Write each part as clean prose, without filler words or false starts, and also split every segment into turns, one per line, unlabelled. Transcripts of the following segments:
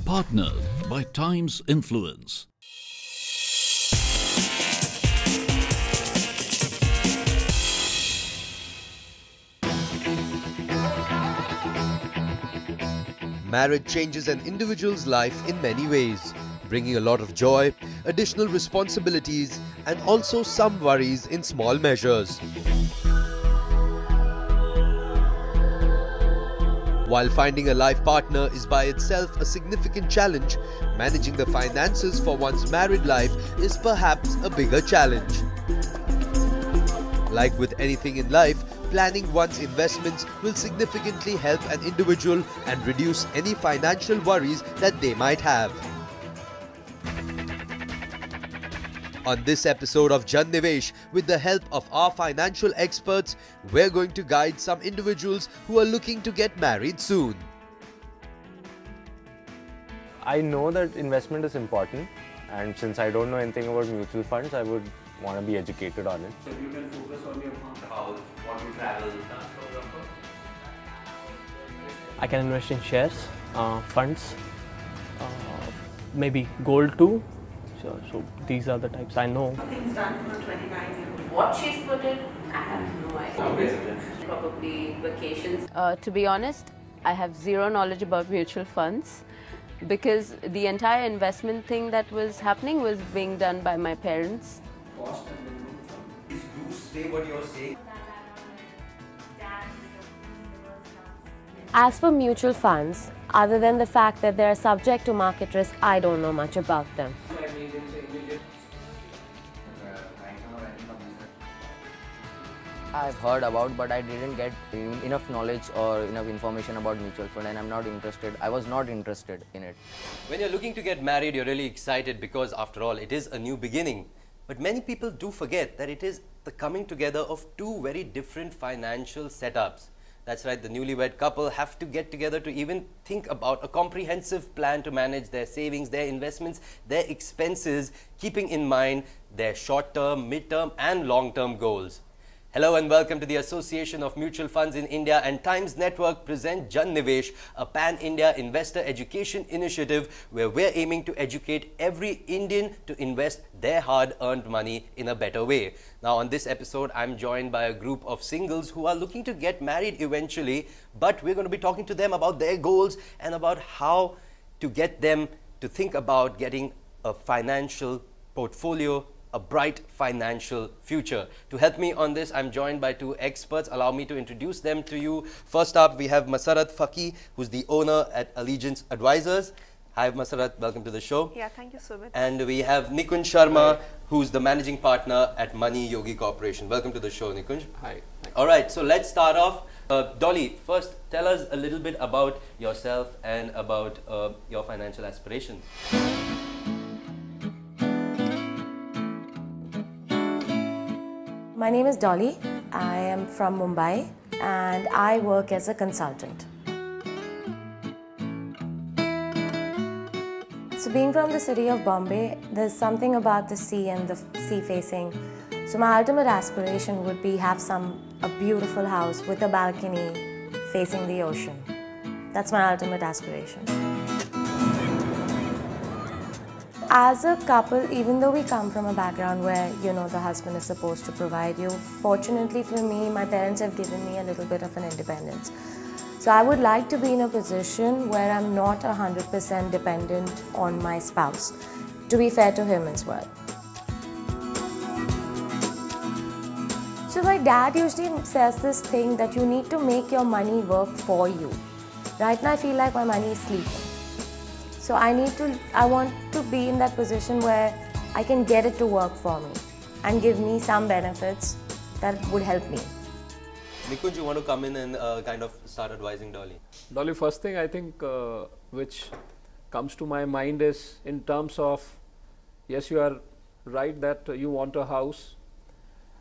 Partnered by Time's Influence.
Marriage changes an individual's life in many ways, bringing a lot of joy, additional responsibilities, and also some worries in small measures. While finding a life partner is by itself a significant challenge, managing the finances for one's married life is perhaps a bigger challenge. Like with anything in life, planning one's investments will significantly help an individual and reduce any financial worries that they might have. On this episode of Nivesh, with the help of our financial experts, we're going to guide some individuals who are looking to get married soon.
I know that investment is important, and since I don't know anything about mutual funds, I would want to be educated on it.
So you can focus on your house, want to travel, for example.
I can invest in shares, funds, maybe gold too. So these are the types I know.
Things done for 29-year-old. What she's put in, I have no idea. Probably vacations.
To be honest, I have zero knowledge about mutual funds because the entire investment thing that was happening was being done by my parents.
Please do say what you're saying.
As for mutual funds, other than the fact that they are subject to market risk, I don't know much about them.
I've heard about, but I didn't get enough knowledge or enough information about mutual fund, and I'm not interested. I was not interested in it.
When you're looking to get married, you're really excited because after all, it is a new beginning. But many people do forget that it is the coming together of two very different financial setups. That's right, the newlywed couple have to get together to even think about a comprehensive plan to manage their savings, their investments, their expenses, keeping in mind their short-term, mid-term and long-term goals. Hello and welcome to the Association of Mutual Funds in India and Times Network present Nivesh, a pan-India investor education initiative where we're aiming to educate every Indian to invest their hard-earned money in a better way. Now on this episode, I'm joined by a group of singles who are looking to get married eventually, but we're going to be talking to them about their goals and about how to get them to think about getting a financial portfolio, a bright financial future. To help me on this, I'm joined by two experts. Allow me to introduce them to you. First up, we have Masarat Faki, who's the owner at Allegiance Advisors. Hi Masarat, welcome to the show.
Yeah, thank you so much.
And we have Nikunj Sharma, who's the managing partner at Money Yogi Corporation. Welcome to the show, Nikunj.
Hi.
All right, so let's start off. Dolly, first tell us a little bit about yourself and about your financial aspirations.
My name is Dolly. I am from Mumbai and I work as a consultant. So being from the city of Bombay, there's something about the sea and the sea facing. So my ultimate aspiration would be have a beautiful house with a balcony facing the ocean. That's my ultimate aspiration. As a couple, even though we come from a background where, the husband is supposed to provide you, fortunately for me, my parents have given me a little bit of an independence. So I would like to be in a position where I'm not 100% dependent on my spouse, to be fair to him as well. So my dad usually says this thing that you need to make your money work for you. Right now I feel like my money is sleeping. So I want to be in that position where I can get it to work for me and give me some benefits that would help me.
Nikunj, you want to come in and kind of start advising Dolly?
Dolly, first thing I think which comes to my mind is in terms of, yes, you are right that you want a house.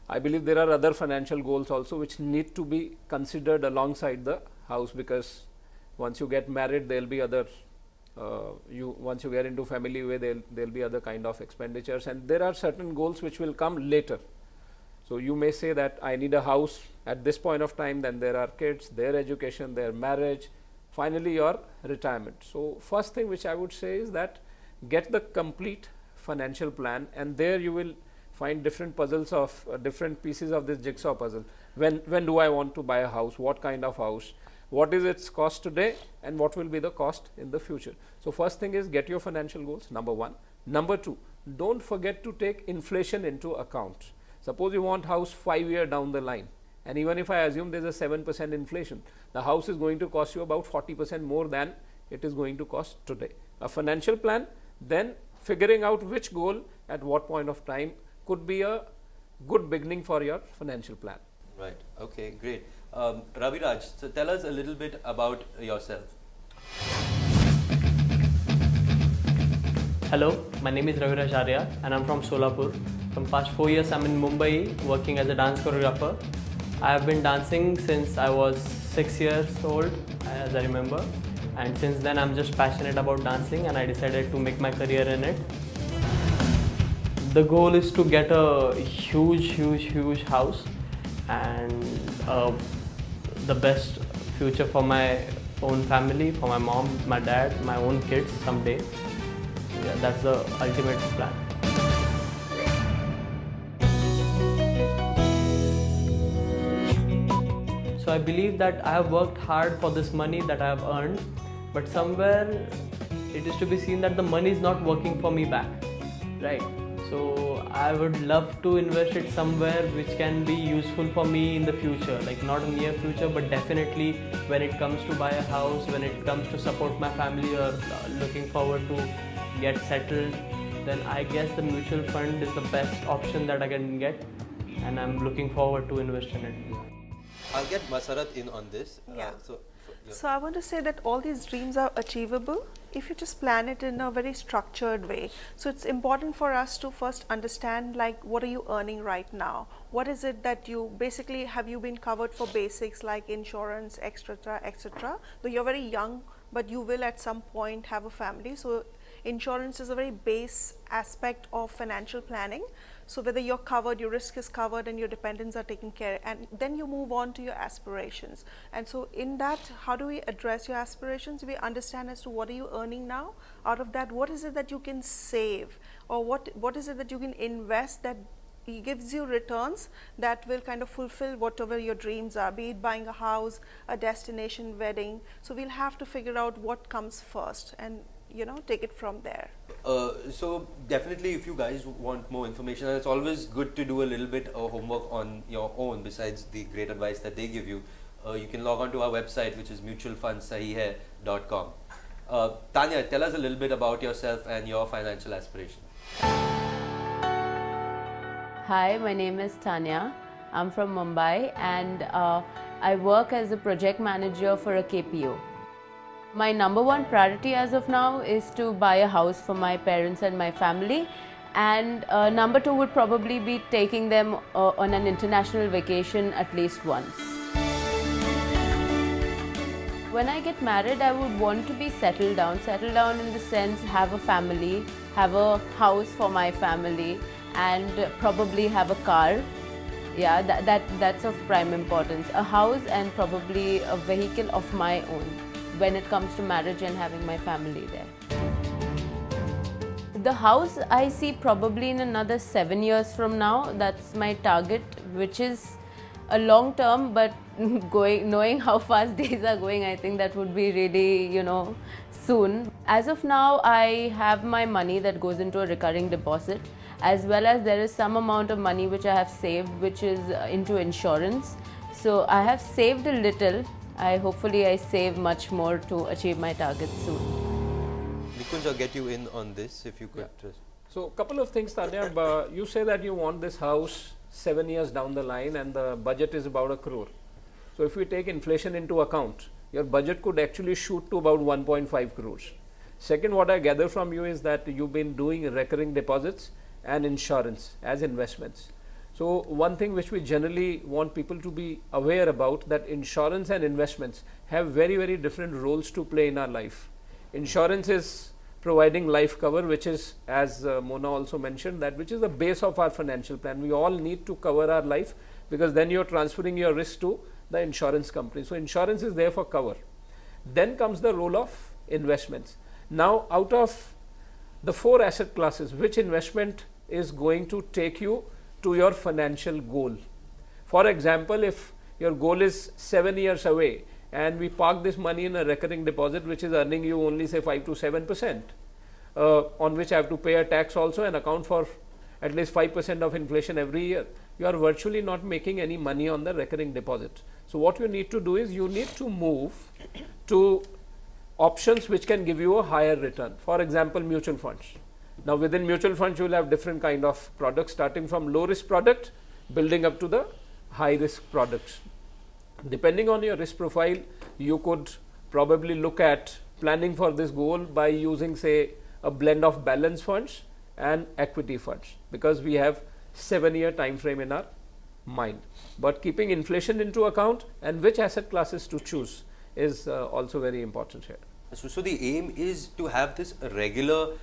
I believe there are other financial goals also which need to be considered alongside the house, because once you get married, there will be other once you get into family way, there'll be other kind of expenditures, and there are certain goals which will come later. So you may say that I need a house at this point of time, then there are kids, their education, their marriage, finally your retirement. So first thing which I would say is that get the complete financial plan, and there you will find different puzzles of different pieces of this jigsaw puzzle. When do I want to buy a house, what kind of house, what is its cost today, and what will be the cost in the future. So first thing is get your financial goals, number one. Number two, don't forget to take inflation into account. Suppose you want house 5 years down the line, and even if I assume there is a 7% inflation, the house is going to cost you about 40% more than it is going to cost today. A financial plan, then figuring out which goal at what point of time could be a good beginning for your financial plan.
Right. Okay, great. Raviraj, so tell us a little bit about yourself.
Hello, my name is RAVIRAJ and I'm from Solapur. From past 4 years I'm in Mumbai working as a dance choreographer. I have been dancing since I was 6 years old, as I remember, and since then I'm just passionate about dancing and I decided to make my career in it. The goal is to get a huge house and the best future for my own family, for my mom, my dad, my own kids someday. Yeah, that's the ultimate plan. So I believe that I have worked hard for this money that I have earned, but somewhere it is to be seen that the money is not working for me back, right? So I would love to invest it somewhere which can be useful for me in the future, like not in near future, but definitely when it comes to buy a house, when it comes to support my family or looking forward to get settled, then I guess the mutual fund is the best option that I can get, and I'm looking forward to invest in it.
I'll get Masarat in on this.
Yeah. So I want to say that all these dreams are achievable if you just plan it in a very structured way. So it's important for us to first understand, like, what are you earning right now? What is it that you basically, have you been covered for basics like insurance, etc., etc.? Though you're very young, but you will at some point have a family. So insurance is a very base aspect of financial planning. So whether you're covered, your risk is covered, and your dependents are taken care, and then you move on to your aspirations. And so in that, how do we address your aspirations? We understand as to what are you earning now. Out of that, what is it that you can save, or what is it that you can invest that gives you returns that will kind of fulfill whatever your dreams are, be it buying a house, a destination wedding. So we'll have to figure out what comes first and, you know, take it from there.
So definitely, if you guys want more information, and it's always good to do a little bit of homework on your own besides the great advice that they give you, you can log on to our website, which is mutualfundsahihai.com. Tanya, tell us a little bit about yourself and your financial aspirations.
Hi, my name is Tanya. I'm from Mumbai, and I work as a project manager for a KPO. My number one priority as of now is to buy a house for my parents and my family, and number two would probably be taking them on an international vacation at least once. When I get married, I would want to be settled down in the sense have a family, have a house for my family, and probably have a car. Yeah, that's of prime importance. A house and probably a vehicle of my own when it comes to marriage and having my family there. The house I see probably in another 7 years from now. That's my target, which is a long term, but knowing how fast days are going, I think that would be really, you know, soon. As of now, I have my money that goes into a recurring deposit, as well as there is some amount of money which I have saved, which is into insurance. So I have saved a little. Hopefully I save much more to achieve my target soon.
Nikunj, I'll get you in on this if you could.
Yeah. So a couple of things, Tanya. You say that you want this house 7 years down the line and the budget is about 1 crore. So if we take inflation into account, your budget could actually shoot to about 1.5 crores. Second, what I gather from you is that you've been doing recurring deposits and insurance as investments. So one thing which we generally want people to be aware about, that insurance and investments have very different roles to play in our life. Insurance is providing life cover, which is, as Mona also mentioned, that which is the base of our financial plan. We all need to cover our life, because then you're transferring your risk to the insurance company. So insurance is there for cover. Then comes the role of investments. Now, out of the 4 asset classes, which investment is going to take you to your financial goal? For example, if your goal is 7 years away and we park this money in a recurring deposit which is earning you only say 5 to 7%, on which I have to pay a tax also and account for at least 5% of inflation every year, you are virtually not making any money on the recurring deposit. So what you need to do is you need to move to options which can give you a higher return. For example, mutual funds. Now within mutual funds you will have different kind of products, starting from low risk product building up to the high risk products. Depending on your risk profile, you could probably look at planning for this goal by using say a blend of balance funds and equity funds, because we have 7-year time frame in our mind. But keeping inflation into account and which asset classes to choose is also very important here.
So the aim is to have this regular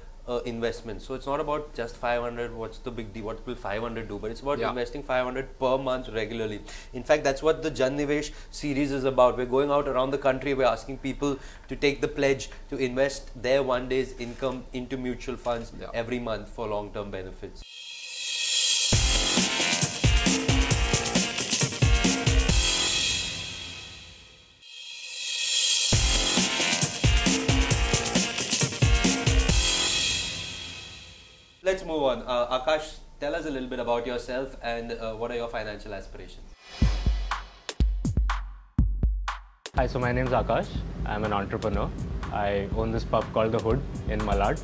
investment. So it's not about just 500, what's the big deal, what will 500 do, but it's about investing 500 per month regularly. In fact, that's what the Nivesh series is about. We're going out around the country, we're asking people to take the pledge to invest their 1 day's income into mutual funds every month for long-term benefits. Let's move on. Akash, tell us a little bit about yourself and what are your financial aspirations?
Hi, so my name is Akash. I'm an entrepreneur. I own this pub called The Hood in Malad.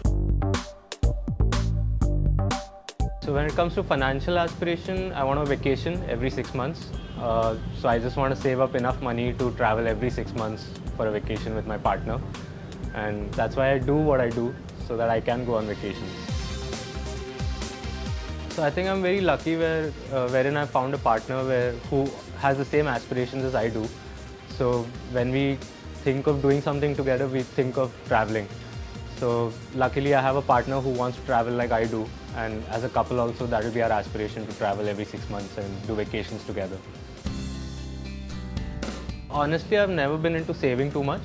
So when it comes to financial aspiration, I want a vacation every 6 months. So I just want to save up enough money to travel every 6 months for a vacation with my partner. And that's why I do what I do, so that I can go on vacations. So I think I'm very lucky wherein I found a partner who has the same aspirations as I do. So when we think of doing something together, we think of traveling. So luckily I have a partner who wants to travel like I do, and as a couple also that will be our aspiration, to travel every 6 months and do vacations together. Honestly, I've never been into saving too much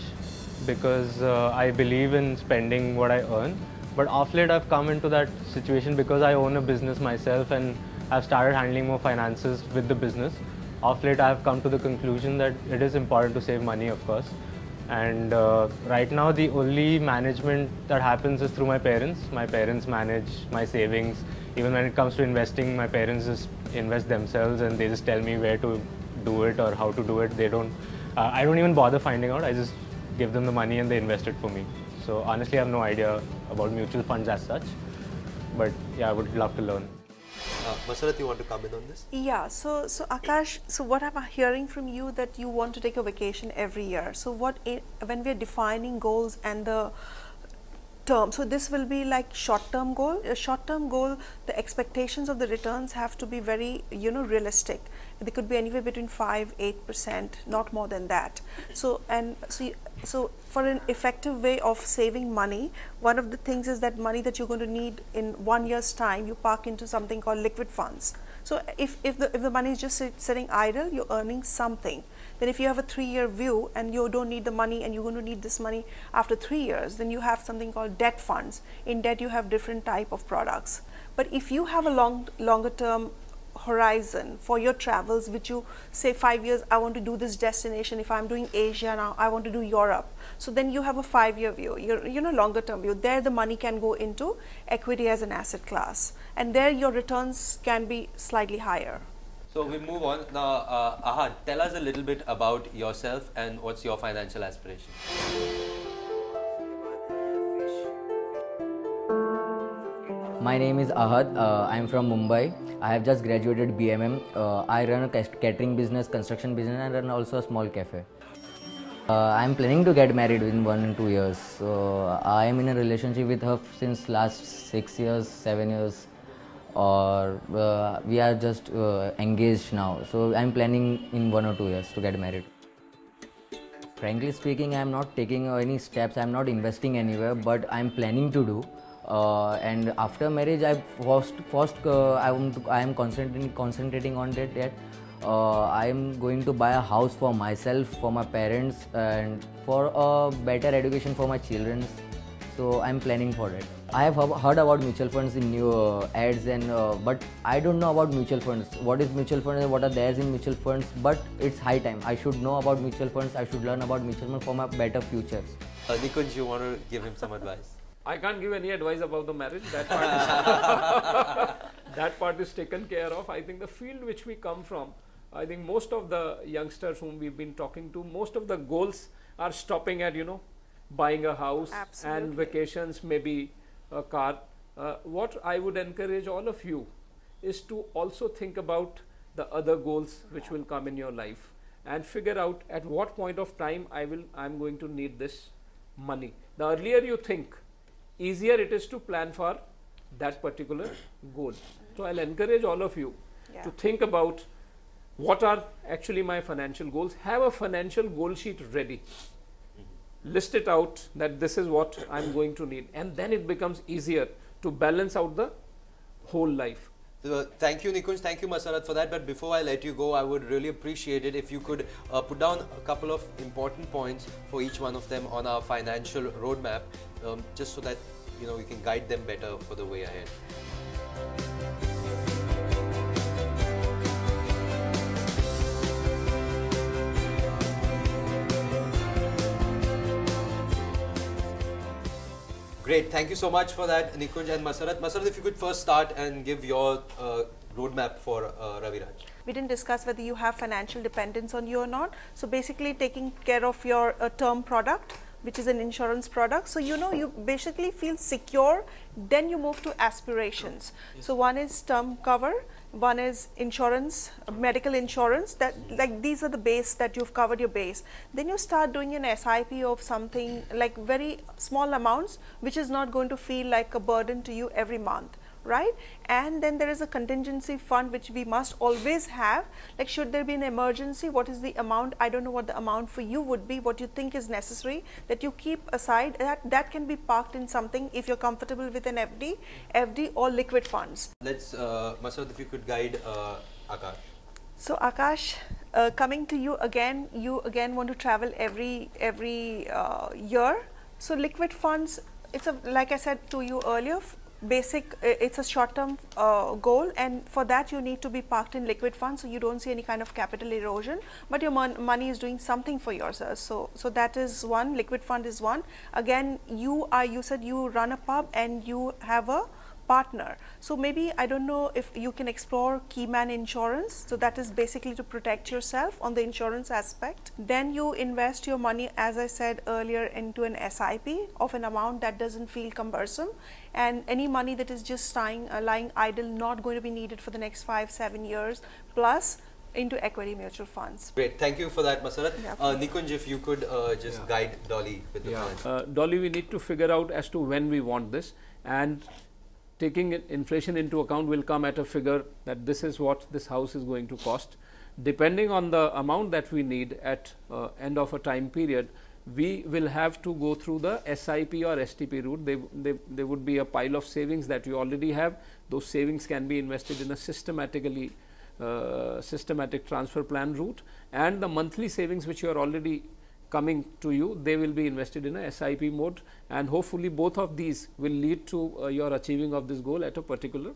because I believe in spending what I earn. But off late I've come into that situation because I own a business myself and I've started handling more finances with the business. Off late I've come to the conclusion that it is important to save money, of course. And right now the only management that happens is through my parents. My parents manage my savings. Even when it comes to investing, my parents just invest themselves and they just tell me where to do it or how to do it. I don't even bother finding out. I just give them the money and they invest it for me. So honestly, I have no idea about mutual funds as such, but yeah, I would love to learn.
Masarat, you want to comment on this?
Yeah, so Akash, so what I'm hearing from you that you want to take a vacation every year. So when we're defining goals and the term, so this will be like short-term goal. A short-term goal, the expectations of the returns have to be very, realistic. They could be anywhere between 5–8%, not more than that. So for an effective way of saving money, one of the things is that money that you're going to need in 1 year's time, you park into something called liquid funds. So if the money is just sitting idle, you're earning something. Then if you have a 3-year view and you don't need the money and you're going to need this money after 3 years, then you have something called debt funds. In debt you have different type of products. But if you have a longer term horizon for your travels, which you say 5 years, I want to do this destination. If I'm doing Asia now, I want to do Europe. So then you have a 5-year view, longer term view. There the money can go into equity as an asset class, and there your returns can be slightly higher.
So we move on now. Ahad, tell us a little bit about yourself and what's your financial aspiration.
My name is Ahad. I am from Mumbai. I have just graduated BMM. I run a catering business, construction business, and run also a small cafe. I am planning to get married within 1 and 2 years. So I am in a relationship with her since last 6 years, 7 years, or we are just engaged now. So I am planning in 1 or 2 years to get married. Frankly speaking, I am not taking any steps. I am not investing anywhere, but I am planning to do. And after marriage, I am concentrating on that I am going to buy a house for myself, for my parents, and for a better education for my children. So I'm planning for it. I have heard about mutual funds in new ads, and but I don't know about mutual funds. What is mutual funds and what are there in mutual funds? But it's high time. I should know about mutual funds. I should learn about mutual funds for my better futures.
Nikunj, you want to give him some advice?
I can't give any advice about the marriage. That part that part is taken care of. I think the field which we come from, I think most of the youngsters whom we've been talking to, most of the goals are stopping at, buying a house.
Absolutely.
And vacations, maybe a car. What I would encourage all of you is to also think about the other goals which will come in your life, and figure out at what point of time I'm going to need this money. The earlier you think, easier it is to plan for that particular goal. So I'll encourage all of you to think about what are actually my financial goals. Have a financial goal sheet ready. List it out that this is what I'm going to need, and then it becomes easier to balance out the whole life.
So, thank you, Nikunj. Thank you, Masarat, for that. But before I let you go, I would really appreciate it if you could put down a couple of important points for each one of them on our financial roadmap, just so that we can guide them better for the way ahead. Great, thank you so much for that, Nikunj and Masarat. Masarat, if you could first start and give your roadmap for RAVIRAJ.
We didn't discuss whether you have financial dependence on you or not. So basically taking care of your term product, which is an insurance product. So you basically feel secure, then you move to aspirations. Yes. So one is term cover, one is insurance, medical insurance, that like these are the base that you've covered your base. Then you start doing an SIP of something like very small amounts, which is not going to feel like a burden to you every month, right? And then there is a contingency fund which we must always have, like should there be an emergency, what is the amount? I don't know what the amount for you would be, what you think is necessary that you keep aside, that can be parked in something if you're comfortable with an FD or liquid funds.
Let's, Masarat, if you could guide Akash.
So Akash, coming to you again want to travel every year. So liquid funds, it's like I said to you earlier, basic, it's a short-term goal, and for that you need to be parked in liquid funds, so you don't see any kind of capital erosion, but your money is doing something for yourself. So that is one. Liquid fund is one. Again, you said you run a pub and you have a partner, so maybe I don't know if you can explore keyman insurance. So that is basically to protect yourself on the insurance aspect. Then you invest your money, as I said earlier, into an SIP of an amount that doesn't feel cumbersome, and any money that is just lying idle, not going to be needed for the next 5-7 years, plus into equity mutual funds.
Great, thank you for that, Masarat. Yeah. Nikunj, if you could just guide Dolly with the plans.
Dolly, we need to figure out as to when we want this, and taking inflation into account will come at a figure that this is what this house is going to cost. Depending on the amount that we need at end of a time period, we will have to go through the SIP or STP route. There would be a pile of savings that you already have. Those savings can be invested in a systematic transfer plan route, and the monthly savings which you are already coming to you, they will be invested in a SIP mode, and hopefully both of these will lead to your achieving of this goal at a particular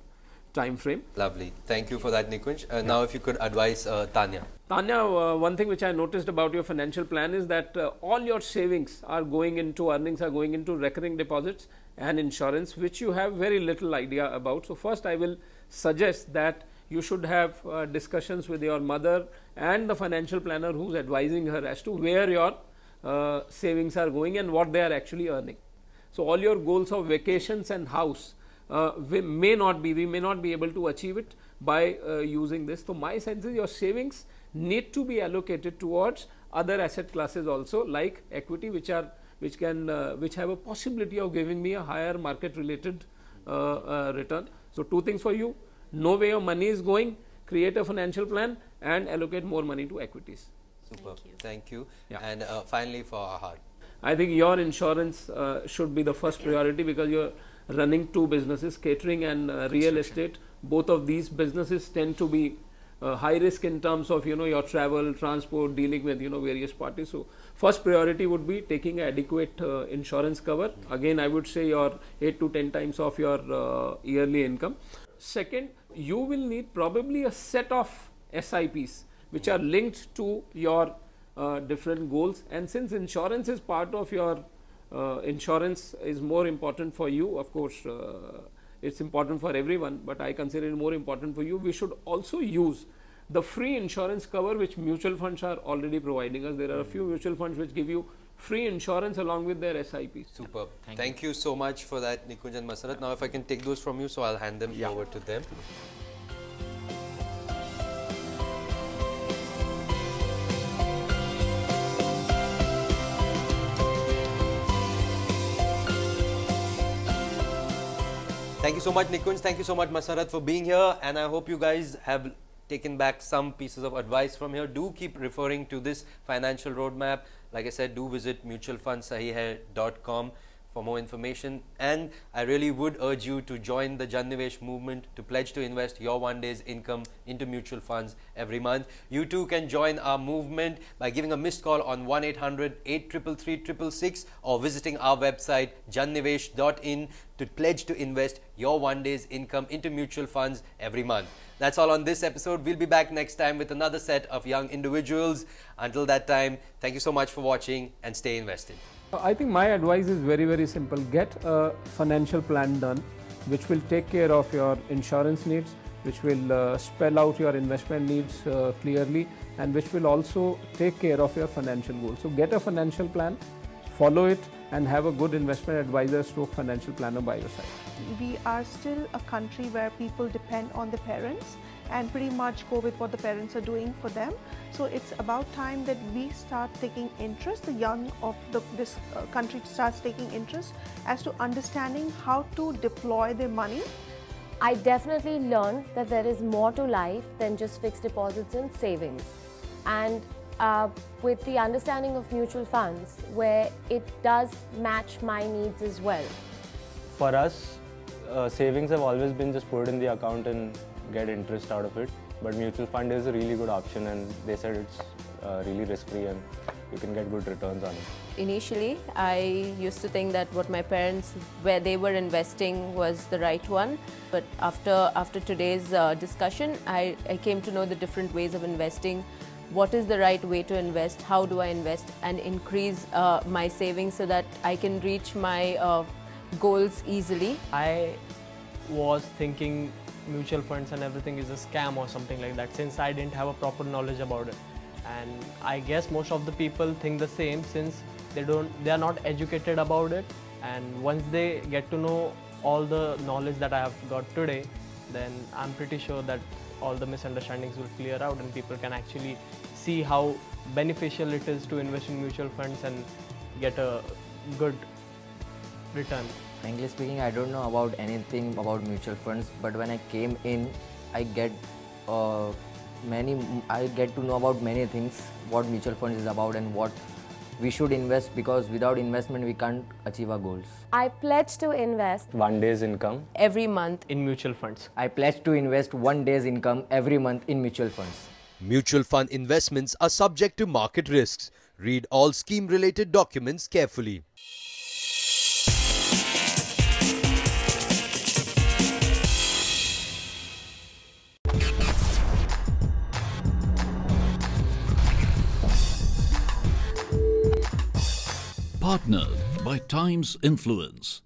time frame.
Lovely. Thank you for that, Nikunj. Now if you could advise Tanya.
Tanya, one thing which I noticed about your financial plan is that all your savings are going into, earnings are going into recurring deposits and insurance, which you have very little idea about. So first I will suggest that you should have discussions with your mother and the financial planner who's advising her as to where your savings are going and what they are actually earning. So all your goals of vacations and house, we may not be able to achieve it by using this. So my sense is your savings need to be allocated towards other asset classes also, like equity, which have a possibility of giving me a higher market related return. So two things for you: know where your money is going, create a financial plan, and allocate more money to equities.
Super. Thank you. Yeah. And finally for Ahad.
I think your insurance should be the first priority, because you're running two businesses, catering and real estate. Both of these businesses tend to be high risk in terms of your travel, transport, dealing with various parties. So first priority would be taking adequate insurance cover. Again, I would say your 8 to 10 times of your yearly income. Second, you will need probably a set of SIPs which are linked to your different goals, and since insurance is part of your insurance is more important for you, of course it's important for everyone, but I consider it more important for you. We should also use the free insurance cover which mutual funds are already providing us. There are a few mutual funds which give you free insurance along with their SIPs.
Superb. Thank you so much for that, Nikunj and Masarat. Now if I can take those from you, so I'll hand them over to them. Thank you so much, Nikunj. Thank you so much, Masarat, for being here. And I hope you guys have taken back some pieces of advice from here. Do keep referring to this financial roadmap. Like I said, do visit mutualfundsahihai.com for more information. And I really would urge you to join the Nivesh movement, to pledge to invest your one day's income into mutual funds every month. You too can join our movement by giving a missed call on 1-800-833-666 or visiting our website jannivesh.in to pledge to invest your one day's income into mutual funds every month. That's all on this episode. We'll be back next time with another set of young individuals. Until that time, thank you so much for watching and stay invested.
I think my advice is very, very simple. Get a financial plan done which will take care of your insurance needs, which will spell out your investment needs clearly, and which will also take care of your financial goals. So get a financial plan, follow it, and have a good investment advisor stroke financial planner by your side.
We are still a country where people depend on the parents and pretty much go with what the parents are doing for them. So it's about time that we start taking interest, the young of this country starts taking interest as to understanding how to deploy their money.
I definitely learned that there is more to life than just fixed deposits and savings. And with the understanding of mutual funds, where it does match my needs as well.
For us, savings have always been just put in the account and get interest out of it. But mutual fund is a really good option, and they said it's really risk-free and you can get good returns on it.
Initially, I used to think that what my parents, where they were investing was the right one. But after today's discussion, I came to know the different ways of investing. What is the right way to invest? How do I invest and increase my savings so that I can reach my goals easily?
I was thinking mutual funds and everything is a scam or something like that, since I didn't have a proper knowledge about it. And I guess most of the people think the same, since they are not educated about it. And once they get to know all the knowledge that I have got today, then I'm pretty sure that all the misunderstandings will clear out and people can actually see how beneficial it is to invest in mutual funds and get a good return.
Frankly speaking, I don't know about anything about mutual funds, but when I came in, I get to know about many things, what mutual funds is about and what we should invest, because without investment we can't achieve our goals.
I pledge to invest
One day's income
Every month
In mutual funds.
I pledge to invest one day's income every month in mutual funds.
Mutual fund investments are subject to market risks. Read all scheme-related documents carefully.
Partnered by Times Influence.